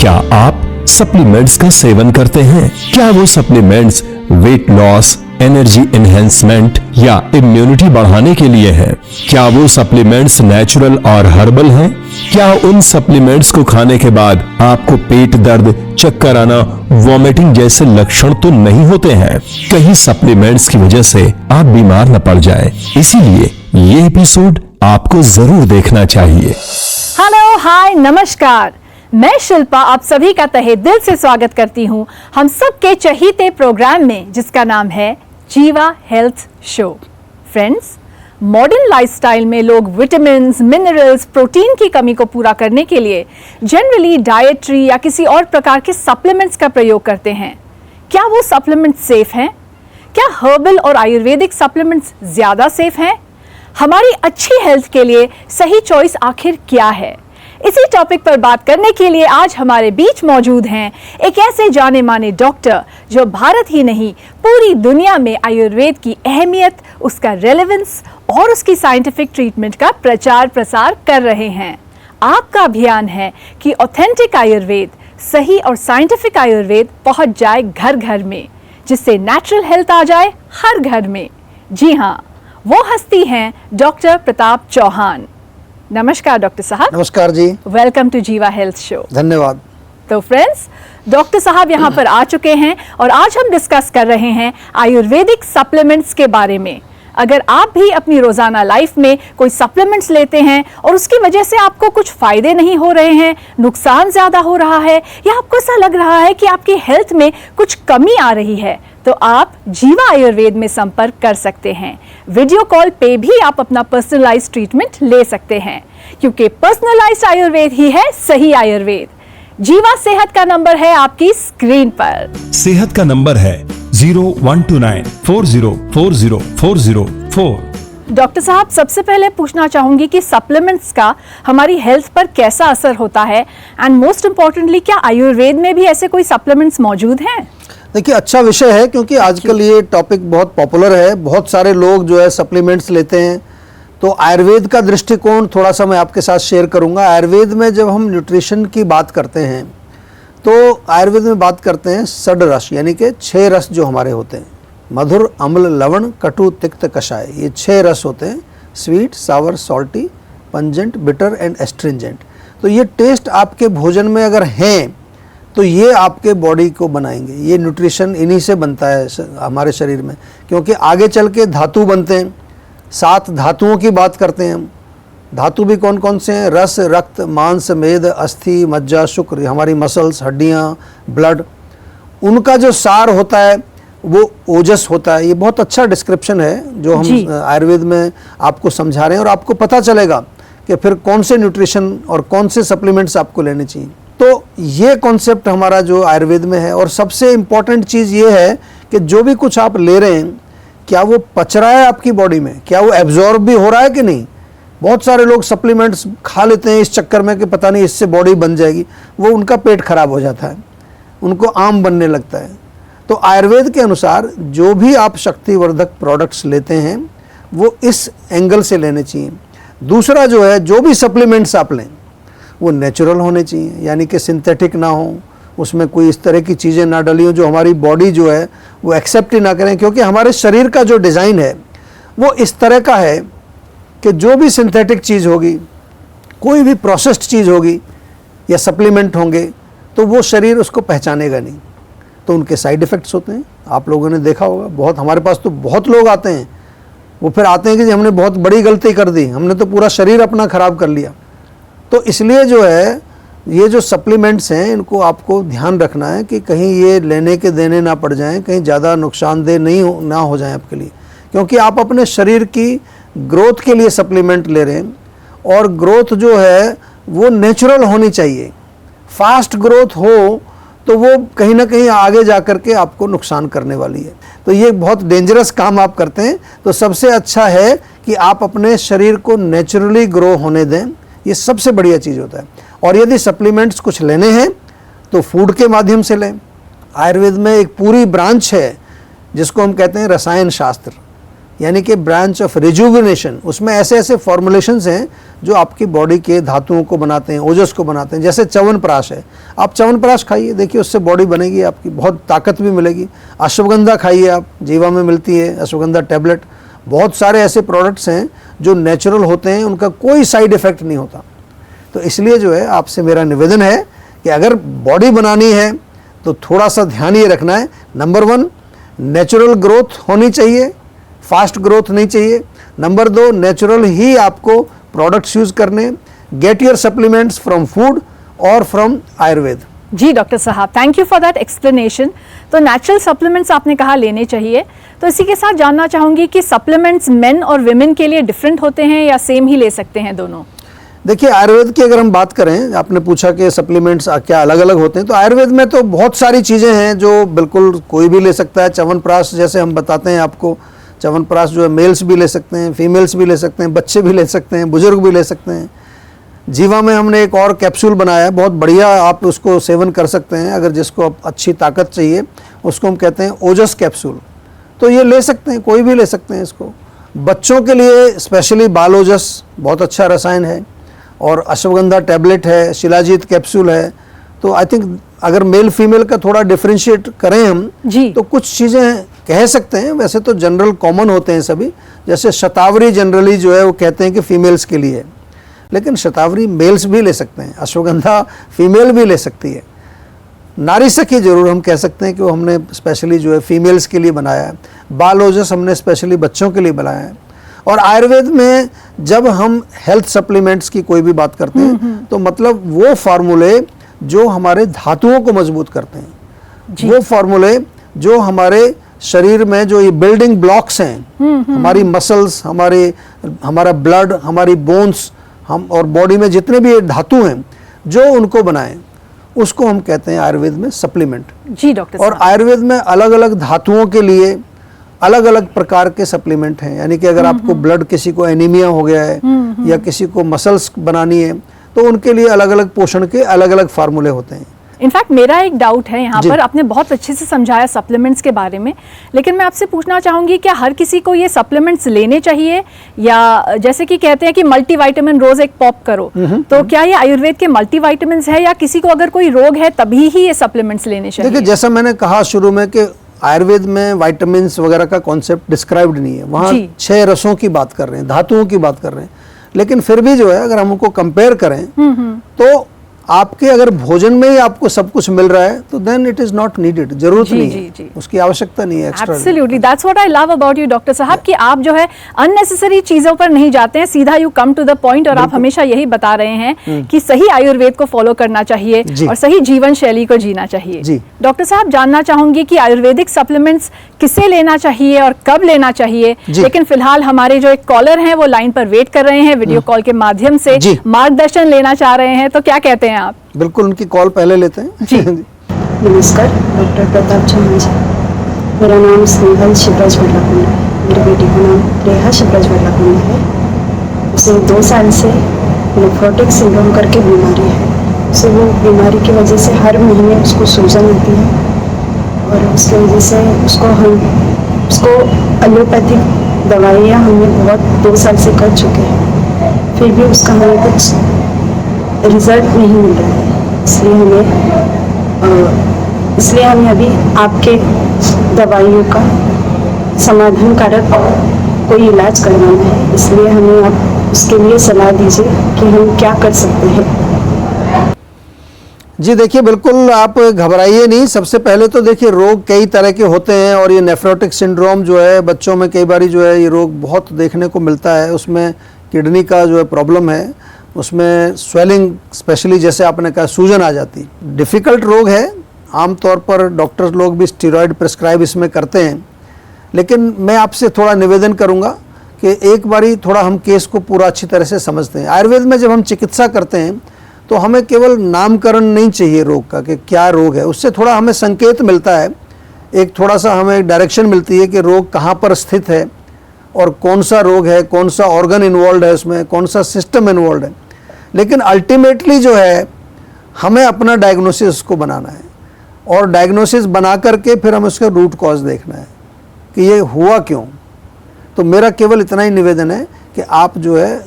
क्या आप सप्लीमेंट्स का सेवन करते हैं? क्या वो supplements weight loss, energy enhancement या इम्यूनिटी बढ़ाने के लिए है? क्या वो सप्लीमेंट्स नेचुरल और हर्बल हैं? क्या उन सप्लीमेंट्स को खाने के बाद आपको पेट दर्द, चक्कर आना, वॉमिटिंग जैसे लक्षण तो नहीं होते हैं? कहीं सप्लीमेंट्स की वजह से आप बीमार न पड़ जाए, इसीलिए ये एपिसोड आपको जरूर देखना चाहिए। हेलो, हाय, नमस्कार। मैं शिल्पा आप सभी का तहे दिल से स्वागत करती हूं हम सबके चहीते प्रोग्राम में, जिसका नाम है जीवा health show. Friends, modern lifestyle में लोग विटामिन्स, मिनरल्स, प्रोटीन की कमी को पूरा करने के लिए जनरली डाइटरी या किसी और प्रकार के सप्लीमेंट्स का प्रयोग करते हैं। क्या वो सप्लीमेंट्स सेफ हैं? क्या हर्बल और आयुर्वेदिक सप्लीमेंट्स ज्यादा सेफ हैं? हमारी अच्छी हेल्थ के लिए सही चॉइस आखिर क्या है? इसी टॉपिक पर बात करने के लिए आज हमारे बीच मौजूद हैं एक ऐसे जाने माने डॉक्टर जो भारत ही नहीं पूरी दुनिया में आयुर्वेद की अहमियत, उसका रेलेवेंस और उसकी साइंटिफिक ट्रीटमेंट का प्रचार प्रसार कर रहे हैं। आपका अभियान है कि ऑथेंटिक आयुर्वेद, सही और साइंटिफिक आयुर्वेद पहुंच जाए घर घर में, जिससे नेचुरल हेल्थ आ जाए हर घर में। जी हाँ, वो हस्ती हैं डॉक्टर प्रताप चौहान। नमस्कार डॉक्टर साहब। नमस्कार जी। वेलकम टू जीवा हेल्थ शो। धन्यवाद। तो फ्रेंड्स, डॉक्टर साहब यहाँ पर आ चुके हैं और आज हम डिस्कस कर रहे हैं आयुर्वेदिक सप्लीमेंट्स के बारे में। अगर आप भी अपनी रोजाना लाइफ में कोई सप्लीमेंट्स लेते हैं और उसकी वजह से आपको कुछ फायदे नहीं हो रहे हैं, नुकसान ज्यादा हो रहा है, या आपको ऐसा लग रहा है कि आपकी हेल्थ में कुछ कमी आ रही है, तो आप जीवा आयुर्वेद में संपर्क कर सकते हैं। वीडियो कॉल पे भी आप अपना पर्सनलाइज्ड ट्रीटमेंट ले सकते हैं, क्योंकि पर्सनलाइज्ड आयुर्वेद ही है सही आयुर्वेद। जीवा सेहत का नंबर है आपकी स्क्रीन पर। सेहत का नंबर है 012940404004। डॉक्टर साहब, सबसे पहले पूछना चाहूंगी कि सप्लीमेंट्स का हमारी हेल्थ पर कैसा असर होता है, एंड मोस्ट इम्पोर्टेंटली क्या आयुर्वेद में भी ऐसे कोई सप्लीमेंट्स मौजूद हैं? देखिए, अच्छा विषय है क्योंकि आजकल ये टॉपिक बहुत पॉपुलर है। बहुत सारे लोग जो है सप्लीमेंट्स लेते हैं। तो आयुर्वेद का दृष्टिकोण थोड़ा सा मैं आपके साथ शेयर करूंगा। आयुर्वेद में जब हम न्यूट्रिशन की बात करते हैं तो आयुर्वेद में बात करते हैं षड रस, यानी कि 6 रस जो हमारे होते हैं, मधुर, अम्ल, लवण, कटु, तिक्त, कषाय। ये 6 रस होते हैं, sweet, sour, salty, pungent, bitter and astringent. तो ये टेस्ट आपके भोजन में अगर हैं तो ये आपके बॉडी को बनाएंगे। ये न्यूट्रिशन इन्हीं से बनता है हमारे शरीर में, क्योंकि आगे चल के धातु बनते हैं। 7 धातुओं की बात करते हैं हम। धातु भी कौन कौन से हैं? रस, रक्त, मांस, मेद, अस्थि, मज्जा, शुक्र, हमारी मसल्स, हड्डियाँ, ब्लड। उनका जो सार होता है वो ओजस होता है। ये बहुत अच्छा डिस्क्रिप्शन है जो हम आयुर्वेद में आपको समझा रहे हैं, और आपको पता चलेगा कि फिर कौन से न्यूट्रिशन और कौन से सप्लीमेंट्स आपको लेने चाहिए। तो ये कॉन्सेप्ट हमारा जो आयुर्वेद में है। और सबसे इम्पॉर्टेंट चीज़ ये है कि जो भी कुछ आप ले रहे हैं, क्या वो पच रहा है आपकी बॉडी में, क्या वो एब्जॉर्ब भी हो रहा है कि नहीं। बहुत सारे लोग सप्लीमेंट्स खा लेते हैं इस चक्कर में कि पता नहीं इससे बॉडी बन जाएगी, वो उनका पेट खराब हो जाता है, उनको आम बनने लगता है। तो आयुर्वेद के अनुसार जो भी आप शक्तिवर्धक प्रोडक्ट्स लेते हैं वो इस एंगल से लेने चाहिए। दूसरा जो है, जो भी सप्लीमेंट्स आप लें वो नेचुरल होने चाहिए, यानी कि सिंथेटिक ना हो, उसमें कोई इस तरह की चीज़ें ना डली हो जो हमारी बॉडी जो है वो एक्सेप्ट ही ना करें। क्योंकि हमारे शरीर का जो डिज़ाइन है वो इस तरह का है कि जो भी सिंथेटिक चीज़ होगी, कोई भी प्रोसेस्ड चीज़ होगी या सप्लीमेंट होंगे, तो वो शरीर उसको पहचानेगा नहीं, तो उनके साइड इफ़ेक्ट्स होते हैं। आप लोगों ने देखा होगा, बहुत हमारे पास तो बहुत लोग आते हैं, वो फिर आते हैं कि हमने बहुत बड़ी गलती कर दी, हमने तो पूरा शरीर अपना ख़राब कर लिया। तो इसलिए जो है ये जो सप्लीमेंट्स हैं इनको आपको ध्यान रखना है कि कहीं ये लेने के देने ना पड़ जाएं, कहीं ज़्यादा नुकसानदेह ना हो जाएं आपके लिए। क्योंकि आप अपने शरीर की ग्रोथ के लिए सप्लीमेंट ले रहे हैं, और ग्रोथ जो है वो नेचुरल होनी चाहिए। फास्ट ग्रोथ हो तो वो कहीं ना कहीं आगे जा कर के आपको नुकसान करने वाली है। तो ये बहुत डेंजरस काम आप करते हैं। तो सबसे अच्छा है कि आप अपने शरीर को नेचुरली ग्रो होने दें, ये सबसे बढ़िया चीज़ होता है। और यदि सप्लीमेंट्स कुछ लेने हैं तो फूड के माध्यम से लें। आयुर्वेद में एक पूरी ब्रांच है जिसको हम कहते हैं रसायन शास्त्र। यानी कि ब्रांच ऑफ रिजुविनेशन, उसमें ऐसे ऐसे फॉर्मुलेशंस हैं जो आपकी बॉडी के धातुओं को बनाते हैं, ओजस को बनाते हैं। जैसे च्यवनप्राश है, आप च्यवनप्राश खाइए, देखिए उससे बॉडी बनेगी आपकी, बहुत ताकत भी मिलेगी। अश्वगंधा खाइए आप, जीवा में मिलती है अश्वगंधा टैबलेट। बहुत सारे ऐसे प्रोडक्ट्स हैं जो नेचुरल होते हैं, उनका कोई साइड इफ़ेक्ट नहीं होता। तो इसलिए जो है आपसे मेरा निवेदन है कि अगर बॉडी बनानी है तो थोड़ा सा ध्यान ये रखना है, नंबर 1 नेचुरल ग्रोथ होनी चाहिए, फास्ट ग्रोथ नहीं चाहिए। नंबर 2 नेचुरल ही आपको प्रोडक्ट्स यूज़ करने, get your supplements from food और फ्रॉम आयुर्वेद। जी डॉक्टर साहब, thank you for that explanation. तो नेचुरल सप्लीमेंट्स आपने कहा लेने चाहिए, तो इसी के साथ जानना चाहूँगी कि सप्लीमेंट्स मेन और विमेन के लिए डिफरेंट होते हैं या सेम ही ले सकते हैं दोनों? देखिए आयुर्वेद की अगर हम बात करें, आपने पूछा कि सप्लीमेंट्स क्या अलग अलग होते हैं, तो आयुर्वेद में तो बहुत सारी चीज़ें हैं जो बिल्कुल कोई भी ले सकता है। च्यवनप्राश जैसे हम बताते हैं आपको, च्यवनप्राश जो है मेल्स भी ले सकते हैं, फीमेल्स भी ले सकते हैं, बच्चे भी ले सकते हैं, बुजुर्ग भी ले सकते हैं। जीवा में हमने एक और कैप्सूल बनाया है, बहुत बढ़िया, आप उसको सेवन कर सकते हैं। अगर जिसको अच्छी ताकत चाहिए उसको हम कहते हैं ओजस कैप्सूल, तो ये ले सकते हैं, कोई भी ले सकते हैं इसको। बच्चों के लिए स्पेशली बाल ओजस बहुत अच्छा रसायन है, और अश्वगंधा टैबलेट है, शिलाजीत कैप्सूल है। तो आई थिंक अगर मेल फीमेल का थोड़ा डिफरेंशिएट करें हम जी, तो कुछ चीज़ें कह सकते हैं, वैसे तो जनरल कॉमन होते हैं सभी। जैसे शतावरी जनरली जो है वो कहते हैं कि फीमेल्स के लिए है, लेकिन शतावरी मेल्स भी ले सकते हैं, अश्वगंधा फीमेल भी ले सकती है। नारी सखी जरूर हम कह सकते हैं कि वो हमने स्पेशली जो है फीमेल्स के लिए बनाया है। बाल ओजस हमने स्पेशली बच्चों के लिए बनाया है। और आयुर्वेद में जब हम हेल्थ सप्लीमेंट्स की कोई भी बात करते हैं तो मतलब वो फार्मूले जो हमारे धातुओं को मजबूत करते हैं, वो फार्मूले जो हमारे शरीर में जो ये बिल्डिंग ब्लॉक्स हैं, हमारी मसल्स, हमारा ब्लड, हमारी बोन्स, हम और बॉडी में जितने भी धातु हैं जो उनको बनाएं, उसको हम कहते हैं आयुर्वेद में सप्लीमेंट। जी डॉक्टर और साहब, आयुर्वेद में अलग अलग धातुओं के लिए अलग अलग प्रकार के सप्लीमेंट हैं। यानी कि अगर आपको ब्लड, किसी को एनीमिया हो गया है या किसी को मसल्स बनानी है, तो उनके लिए अलग अलग पोषण के अलग अलग फार्मूले होते हैं। इनफैक्ट मेरा एक डाउट है यहाँ पर, आपने बहुत अच्छे से समझाया सप्लीमेंट्स के बारे में, लेकिन मैं आपसे पूछना चाहूँगी क्या हर किसी को ये सप्लीमेंट्स लेने चाहिए, या जैसे कि कहते हैं कि मल्टीविटामिन रोज एक पॉप करो, तो क्या ये आयुर्वेद के मल्टीविटामिन है या किसी को अगर कोई रोग है तभी ही ये सप्लीमेंट्स लेने चाहिए? देखिए जैसा मैंने कहा शुरू में कि आयुर्वेद में विटामिन्स वगैरह का कॉन्सेप्ट डिस्क्राइब्ड नहीं है, वहाँ 6 रसों की बात कर रहे हैं, धातुओं की बात कर रहे हैं। लेकिन फिर भी जो है अगर हम उनको कंपेयर करें तो आपके अगर भोजन में ही आपको सब कुछ मिल रहा है तो then it is not needed, जरूरत नहीं है, उसकी आवश्यकता नहीं है extra. Absolutely, that's what I love about you doctor साहब, कि आप जो है अननेसेसरी चीजों पर नहीं जाते हैं, सीधा you come to the point, और आप हमेशा यही बता रहे हैं कि सही आयुर्वेद को फॉलो करना चाहिए और सही जीवन शैली को जीना चाहिए। डॉक्टर साहब, जानना चाहूंगी कि आयुर्वेदिक सप्लीमेंट्स किसे लेना चाहिए और कब लेना चाहिए, लेकिन फिलहाल हमारे जो एक कॉलर हैं वो लाइन पर वेट कर रहे हैं, वीडियो कॉल के माध्यम से मार्गदर्शन लेना चाह रहे हैं, तो क्या कहते हैं आप? बिल्कुल, उनकी कॉल पहले लेते हैं। जी नमस्कार, डॉक्टर प्रताप चंद्र जी। मेरा नाम स्नेहल शिवराज वर्लाकुंड है। मेरी बेटी का नाम रेहा शिवराज वर्लाकुंड है। उसे 2 साल से नेफ्रोटिक सिंड्रोम करके बीमारी है। उसे वो बीमारी की वजह से हर महीने उसको सूजन आती है, और उसकी वजह से उसको एलोपैथिक दवाइयाँ हमने बहुत 2 साल से कर चुके हैं, फिर भी उसका हमें कुछ रिजल्ट नहीं मिल रहा है। इसलिए हमें अभी आपके दवाइयों का समाधान कारक कोई इलाज करवाना है, इसलिए हमें आप उसके लिए सलाह दीजिए कि हम क्या कर सकते हैं। जी देखिए, बिल्कुल आप घबराइए नहीं। सबसे पहले तो देखिए रोग कई तरह के होते हैं, और ये नेफ्रोटिक सिंड्रोम जो है बच्चों में कई बार जो है ये रोग बहुत देखने को मिलता है। उसमें किडनी का जो है प्रॉब्लम है, उसमें स्वेलिंग, स्पेशली जैसे आपने कहा सूजन आ जाती, डिफ़िकल्ट रोग है। आमतौर पर डॉक्टर्स लोग भी स्टेरॉयड प्रिस्क्राइब इसमें करते हैं, लेकिन मैं आपसे थोड़ा निवेदन करूंगा कि एक बारी थोड़ा हम केस को पूरा अच्छी तरह से समझते हैं। आयुर्वेद में जब हम चिकित्सा करते हैं तो हमें केवल नामकरण नहीं चाहिए रोग का कि क्या रोग है, उससे थोड़ा हमें संकेत मिलता है, एक थोड़ा सा हमें डायरेक्शन मिलती है कि रोग कहाँ पर स्थित है और कौन सा रोग है, कौन सा ऑर्गन इन्वॉल्व है उसमें, कौन सा सिस्टम इन्वॉल्व है। लेकिन अल्टीमेटली जो है हमें अपना डायग्नोसिस को बनाना है, और डायग्नोसिस बना करके फिर हमें उसका रूट कॉज देखना है कि ये हुआ क्यों। तो मेरा केवल इतना ही निवेदन है कि आप जो है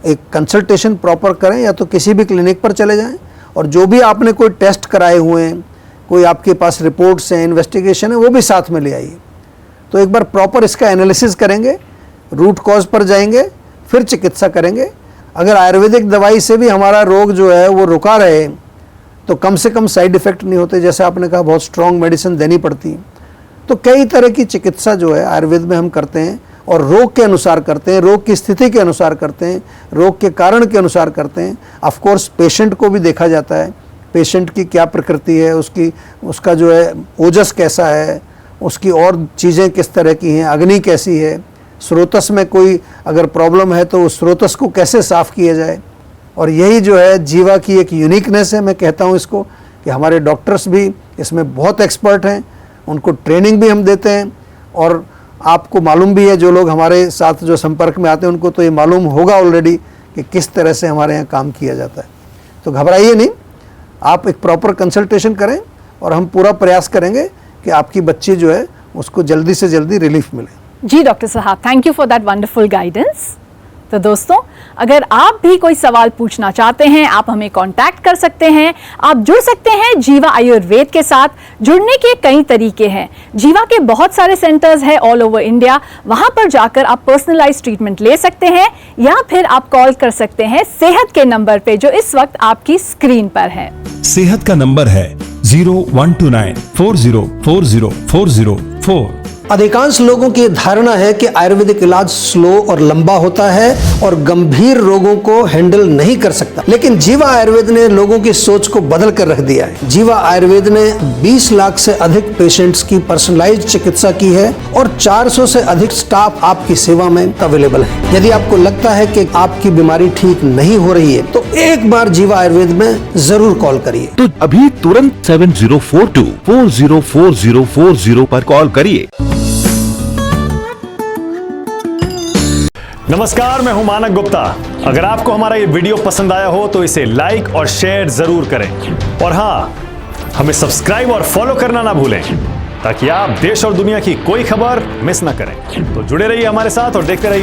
एक कंसल्टेशन प्रॉपर करें, या तो किसी भी क्लिनिक पर चले जाएं, और जो भी आपने कोई टेस्ट कराए हुए हैं, कोई आपके पास रिपोर्ट्स हैं, इन्वेस्टिगेशन है, वो भी साथ में ले आइए। तो एक बार प्रॉपर इसका एनालिसिस करेंगे, रूट कॉज पर जाएंगे, फिर चिकित्सा करेंगे। अगर आयुर्वेदिक दवाई से भी हमारा रोग जो है वो रुका रहे तो कम से कम साइड इफ़ेक्ट नहीं होते, जैसे आपने कहा बहुत स्ट्रॉन्ग मेडिसिन देनी पड़ती है। तो कई तरह की चिकित्सा जो है आयुर्वेद में हम करते हैं, और रोग के अनुसार करते हैं, रोग की स्थिति के अनुसार करते हैं, रोग के कारण के अनुसार करते हैं। ऑफ कोर्स पेशेंट को भी देखा जाता है, पेशेंट की क्या प्रकृति है, उसका जो है ओजस कैसा है, उसकी और चीज़ें किस तरह की हैं, अग्नि कैसी है, स्रोतस में कोई अगर प्रॉब्लम है तो उस स्रोतस को कैसे साफ़ किया जाए। और यही जो है जीवा की एक यूनिकनेस है, मैं कहता हूँ इसको, कि हमारे डॉक्टर्स भी इसमें बहुत एक्सपर्ट हैं, उनको ट्रेनिंग भी हम देते हैं। और आपको मालूम भी है, जो लोग हमारे साथ जो संपर्क में आते हैं उनको तो ये मालूम होगा ऑलरेडी कि किस तरह से हमारे यहाँ काम किया जाता है। तो घबराइए नहीं, आप एक प्रॉपर कंसल्टेशन करें, और हम पूरा प्रयास करेंगे कि आपकी बच्ची जो है उसको जल्दी से जल्दी रिलीफ मिले। जी डॉक्टर साहब, thank you for that wonderful guidance. तो दोस्तों, अगर आप भी कोई सवाल पूछना चाहते हैं, आप हमें कांटेक्ट कर सकते हैं। आप जुड़ सकते हैं जीवा आयुर्वेद के साथ। जुड़ने के कई तरीके हैं। जीवा के बहुत सारे सेंटर्स हैं ऑल ओवर इंडिया, वहां पर जाकर आप पर्सनलाइज ट्रीटमेंट ले सकते हैं, या फिर आप कॉल कर सकते हैं सेहत के नंबर पे जो इस वक्त आपकी स्क्रीन पर है। सेहत का नंबर है 0129404004। अधिकांश लोगों की धारणा है कि आयुर्वेदिक इलाज स्लो और लंबा होता है और गंभीर रोगों को हैंडल नहीं कर सकता, लेकिन जीवा आयुर्वेद ने लोगों की सोच को बदल कर रख दिया है। जीवा आयुर्वेद ने 20 लाख से अधिक पेशेंट्स की पर्सनलाइज्ड चिकित्सा की है, और 400 से अधिक स्टाफ आपकी सेवा में अवेलेबल है। यदि आपको लगता है कि आपकी बीमारी ठीक नहीं हो रही है, तो एक बार जीवा आयुर्वेद में जरूर कॉल करिए। तो अभी तुरंत 7042404040 पर कॉल करिए। नमस्कार, मैं हूं मानक गुप्ता। अगर आपको हमारा ये वीडियो पसंद आया हो तो इसे लाइक और शेयर जरूर करें, और हां, हमें सब्सक्राइब और फॉलो करना ना भूलें, ताकि आप देश और दुनिया की कोई खबर मिस ना करें। तो जुड़े रहिए हमारे साथ और देखते रहिए